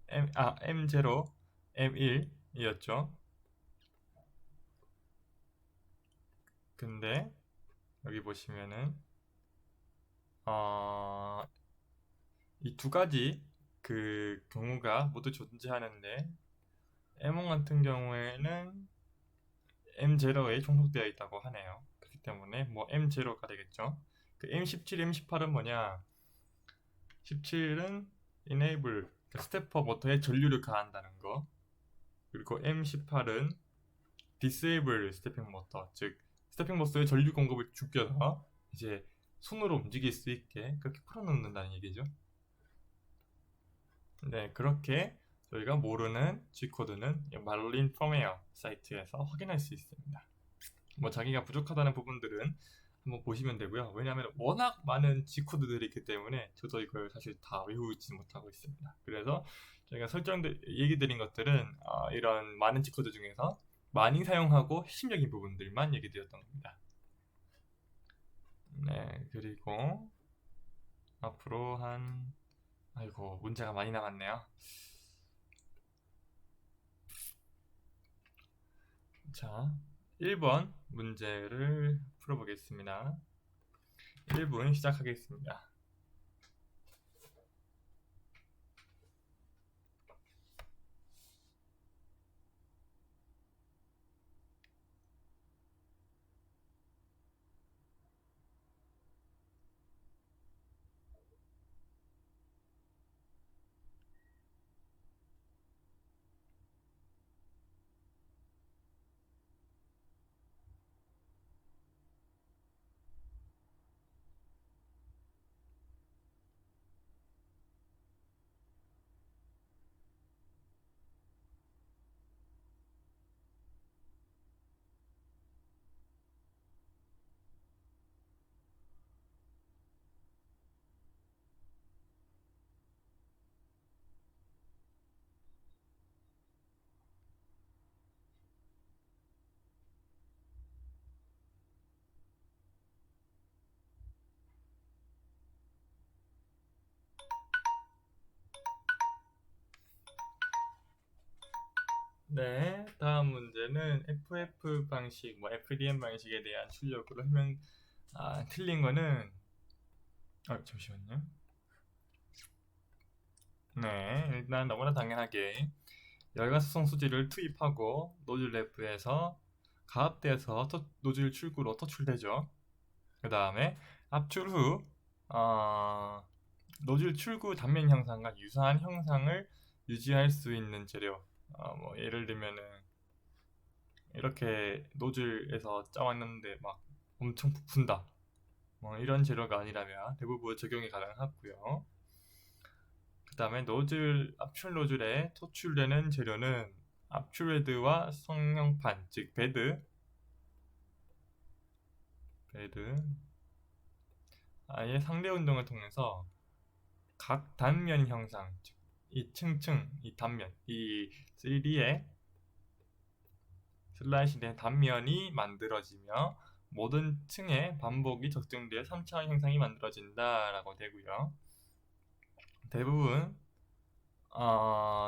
M0, M1이었죠. 근데 여기 보시면은 이 두 가지 그 경우가 모두 존재하는데 M1 같은 경우에는 M0에 종속되어 있다고 하네요. 그렇기 때문에 뭐 M0가 되겠죠. 그 M17, M18은 뭐냐? 17은 enable 스태퍼 모터에 전류를 가한다는 거. 그리고 M18은 disable 스태핑 모터, 즉 스태핑 모터의 전류 공급을 죽여서 이제 손으로 움직일 수 있게 그렇게 풀어놓는다는 얘기죠. 네, 그렇게 저희가 모르는 G코드는 말린 펌웨어 사이트에서 확인할 수 있습니다. 뭐 자기가 부족하다는 부분들은 한번 보시면 되고요. 왜냐하면 워낙 많은 G코드들이 있기 때문에 저도 이걸 사실 다 외우지 못하고 있습니다. 그래서 저희가 얘기 드린 것들은 이런 많은 G코드 중에서 많이 사용하고 핵심적인 부분들만 얘기 드렸던 겁니다. 네, 그리고 앞으로 아이고, 문제가 많이 남았네요. 자, 1번 문제를 풀어보겠습니다. 1분 시작하겠습니다. 네, 다음 문제는 FF 방식, 뭐 FDM 방식에 대한 출력으로 틀린 거는 잠시만요. 네, 일단 너무나 당연하게 열과수성 수지를 투입하고 노즐 램프에서 가압돼서 노즐 출구로 토출되죠. 그 다음에 압출 후 노즐 출구 단면 형상과 유사한 형상을 유지할 수 있는 재료. 뭐 예를 들면은 이렇게 노즐에서 짜왔는데 막 엄청 부푼다. 뭐 이런 재료가 아니라면 대부분 적용이 가능하고요. 그 다음에 압출 노즐에 토출되는 재료는 압출헤드와 성형판, 즉 베드 아예 상대 운동을 통해서 각 단면 형상, 즉 이 층층, 이 단면, 이 3D의 슬라이스된 단면이 만들어지며 모든 층의 반복이 적정되어 3차원 형상이 만들어진다라고 되고요. 대부분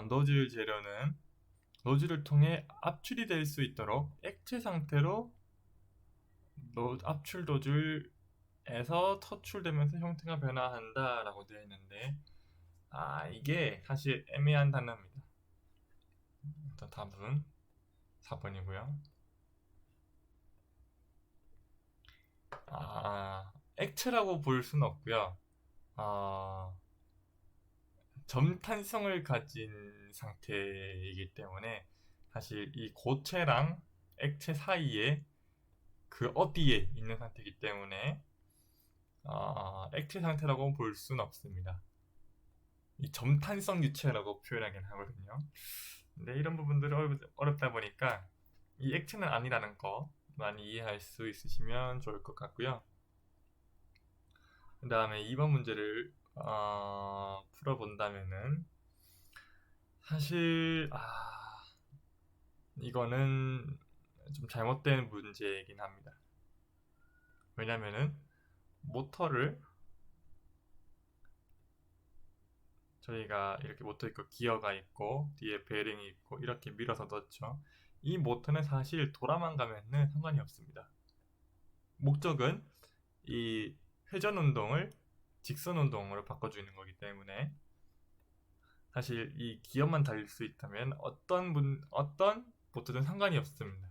노즐 재료는 노즐을 통해 압출이 될 수 있도록 액체 상태로 압출 노즐에서 터출되면서 형태가 변화한다라고 되어 있는데 이게 사실 애매한 단어입니다. 일단 답은 4번이고요. 액체라고 볼 수는 없고요. 아, 점탄성을 가진 상태이기 때문에 사실 이 고체랑 액체 사이에 그 어디에 있는 상태이기 때문에 액체 상태라고 볼 수는 없습니다. 이 점탄성 유체라고 표현하긴 하거든요. 근데 이런 부분들이 어렵다 보니까 이 액체는 아니라는 거 많이 이해할 수 있으시면 좋을 것 같고요. 그 다음에 2번 문제를 풀어본다면은 사실 이거는 좀 잘못된 문제이긴 합니다. 왜냐면은 모터를 저희가 이렇게 모터 있고 기어가 있고 뒤에 베어링이 있고 이렇게 밀어서 넣죠. 이 모터는 사실 돌아만 가면은 상관이 없습니다. 목적은 이 회전 운동을 직선 운동으로 바꿔주는 거기 때문에 사실 이 기어만 달릴 수 있다면 어떤 모터든 상관이 없습니다.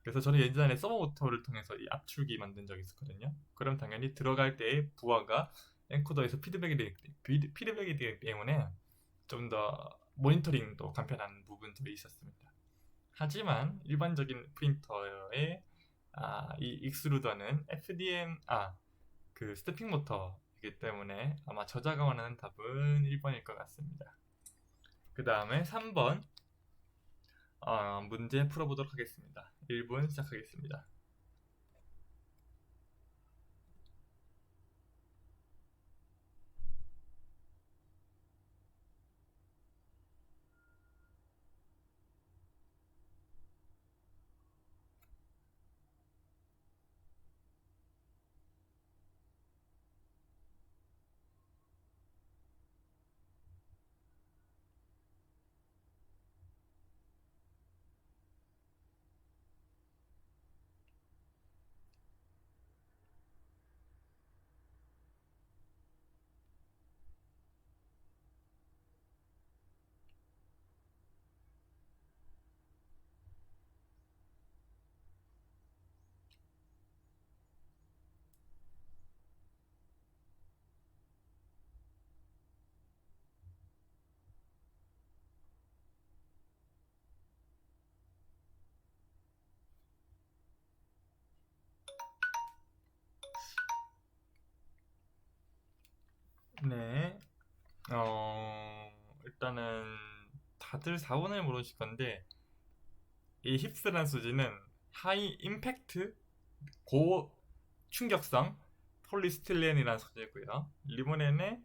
그래서 저는 예전에 서버모터를 통해서 이 압출기 만든 적이 있었거든요. 그럼 당연히 들어갈 때의 부하가 엔코더에서 피드백이 되기 때문에 좀 더 모니터링도 간편한 부분도 있었습니다. 하지만 일반적인 프린터의 이 익스루더는 그 스태핑 모터이기 때문에 아마 저자가 원하는 답은 1번일 것 같습니다. 그 다음에 3번 문제 풀어보도록 하겠습니다. 1분 시작하겠습니다. 네, 일단은 다들 4번을 물으실 건데 이 힙스라는 소지는 하이 임팩트 고 충격성 폴리스틸렌이라는 소재고요. 리모넨에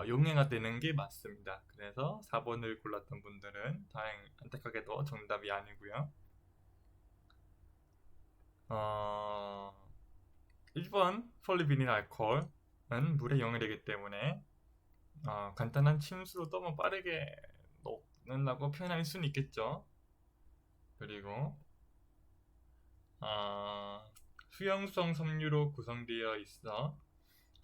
용해가 되는 게 맞습니다. 그래서 4번을 골랐던 분들은 안타깝게도 정답이 아니고요. 1번 폴리비닐 알코올은 물에 용해되기 때문에 간단한 침수로 너무 빠르게 녹는다고 표현할 수는 있겠죠. 그리고 수용성 섬유로 구성되어 있어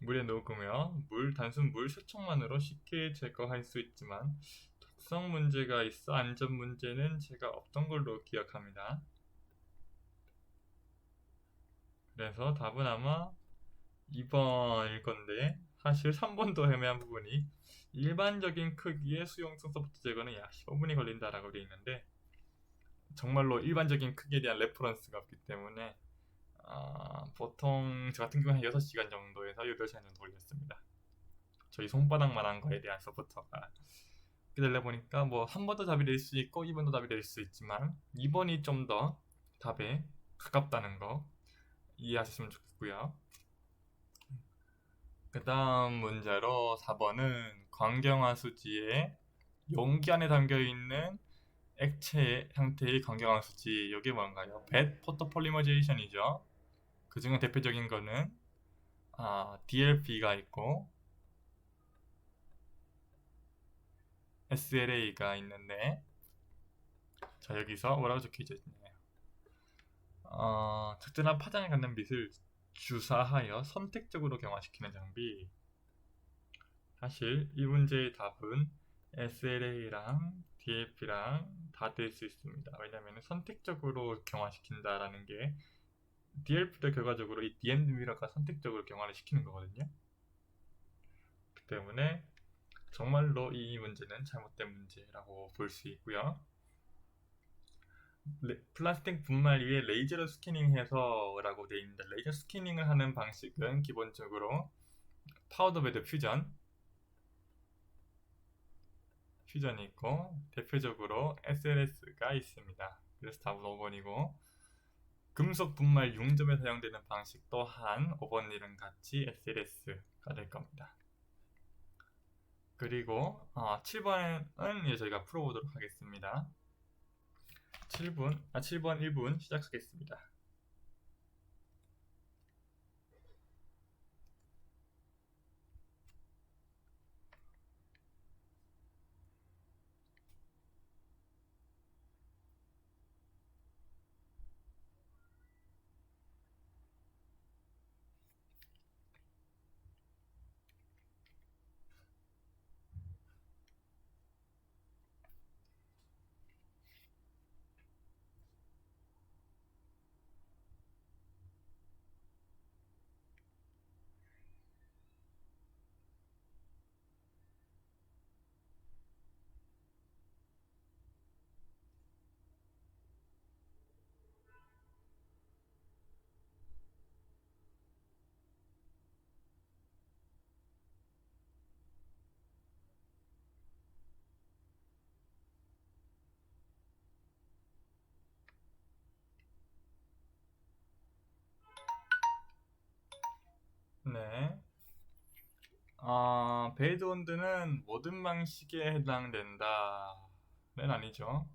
물에 녹으며 단순 물 세척만으로 쉽게 제거할 수 있지만 독성 문제가 있어 안전 문제는 제가 없던 걸로 기억합니다. 그래서 답은 아마 2번일 건데 사실 3번도 애매한 부분이 일반적인 크기의 수용성 소프트 제거는 약 15분이 걸린다라고 되어 있는데 정말로 일반적인 크기에 대한 레퍼런스가 없기 때문에 보통 저 같은 경우는 6시간 정도에서 8시간 정도 걸렸습니다. 저희 손바닥만한 거에 대한 서포터가 기다려 보니까 뭐 3번도 답이 될 수 있고 2번도 답이 될 수 있지만 2번이 좀 더 답에 가깝다는 거 이해하셨으면 좋겠고요. 그 다음 문제로 4번은 광경화 수지에 용기 안에 담겨있는 액체 형태의 광경화 수지 이게 뭔가요? 벳 포토폴리머제이션이죠. 그 중에 대표적인 거는 DLP가 있고 SLA가 있는데 자 여기서 뭐라고 적혀져 있나요? 적절한 파장을 갖는 빛을 주사하여 선택적으로 경화시키는 장비. 사실 이 문제의 답은 SLA랑 DLP랑 다 될 수 있습니다. 왜냐하면 선택적으로 경화시킨다라는 게 DLP도 결과적으로 이 DMD 미러가 선택적으로 경화를 시키는 거거든요. 그렇기 때문에 정말로 이 문제는 잘못된 문제라고 볼 수 있고요. 플라스틱 분말 위에 레이저로 스캐닝해서 라고 되어 있는데, 레이저 스캐닝을 하는 방식은 기본적으로 파우더 베드 퓨전이 있고 대표적으로 SLS가 있습니다. 그래서 답은 5번이고, 금속 분말 융점에 사용되는 방식 또한 5번 일은 같이 SLS가 될 겁니다. 그리고 7번은 저희가 풀어보도록 하겠습니다. 7번 1분 시작하겠습니다. 네. 베이드 온도는 모든 방식에 해당된다는 아니죠.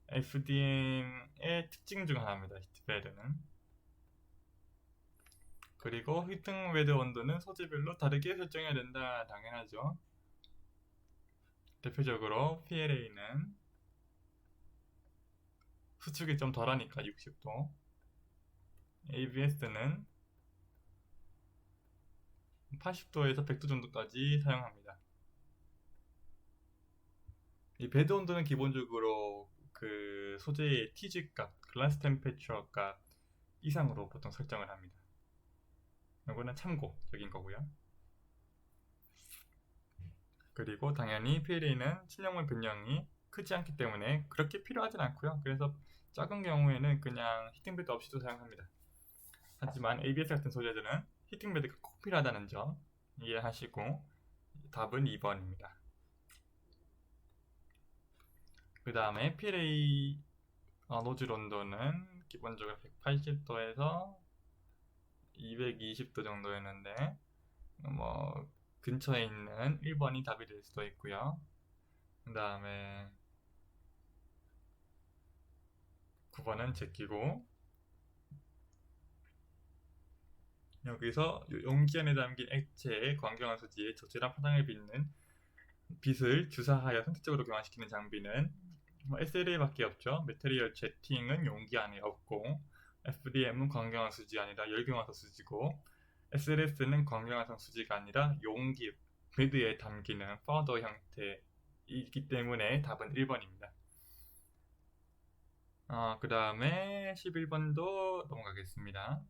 FDM의 특징 중 하나입니다. 히트베드는. 그리고 히팅베드 온도는 소재별로 다르게 설정해야 된다. 당연하죠. 대표적으로 PLA는 수축이 좀 덜하니까 60도, ABS는 80도에서 100도 정도까지 사용합니다. 이 베드 온도는 기본적으로 그 소재의 Tg 값, 글라스 템페처 값 이상으로 보통 설정을 합니다. 이거는 참고적인 거고요. 그리고 당연히 PLA는 침략물 변형이 크지 않기 때문에 그렇게 필요하진 않고요. 그래서 작은 경우에는 그냥 히팅베드 없이도 사용합니다. 하지만 ABS 같은 소재들은 히팅베드가 꼭 필요하다는 점 이해하시고 답은 2번입니다. 그 다음에 PLA 노즐 온도는 기본적으로 180도에서 220도 정도였는데 뭐 근처에 있는 1번이 답이 될 수도 있고요. 그 다음에 9번은 제끼고, 여기서 용기 안에 담긴 액체의 광경한 소지에 적절한 파장을 빚는 빛을 주사하여 선택적으로 경화시키는 장비는 SLA 밖에 없죠. 메테리얼 제팅은 용기 안에 없고, FDM은 광경한 수지 아니라 열경화성 수지고, SLS는 광경화성 수지가 아니라 용기 베드에 담기는 파우더 형태이기 때문에 답은 1번입니다. 그 다음에 11번도 넘어가겠습니다.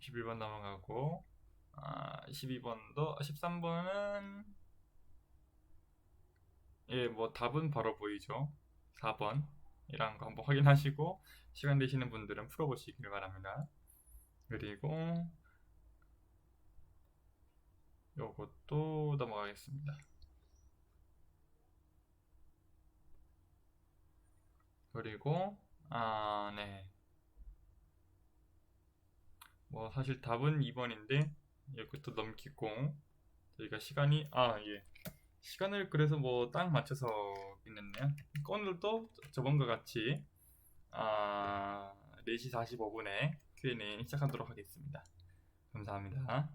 11번 넘어가고 12번도 13번은 뭐 답은 바로 보이죠. 4번이란 거 한번 확인하시고 시간 되시는 분들은 풀어보시길 바랍니다. 그리고 요것도 넘어가겠습니다. 그리고 네. 뭐 사실 답은 2번인데 이것도 넘기고 저희가 시간을 그래서 뭐 딱 맞춰서 있는데요. 오늘도 저번과 같이 4시 45분에 Q&A 시작하도록 하겠습니다. 감사합니다.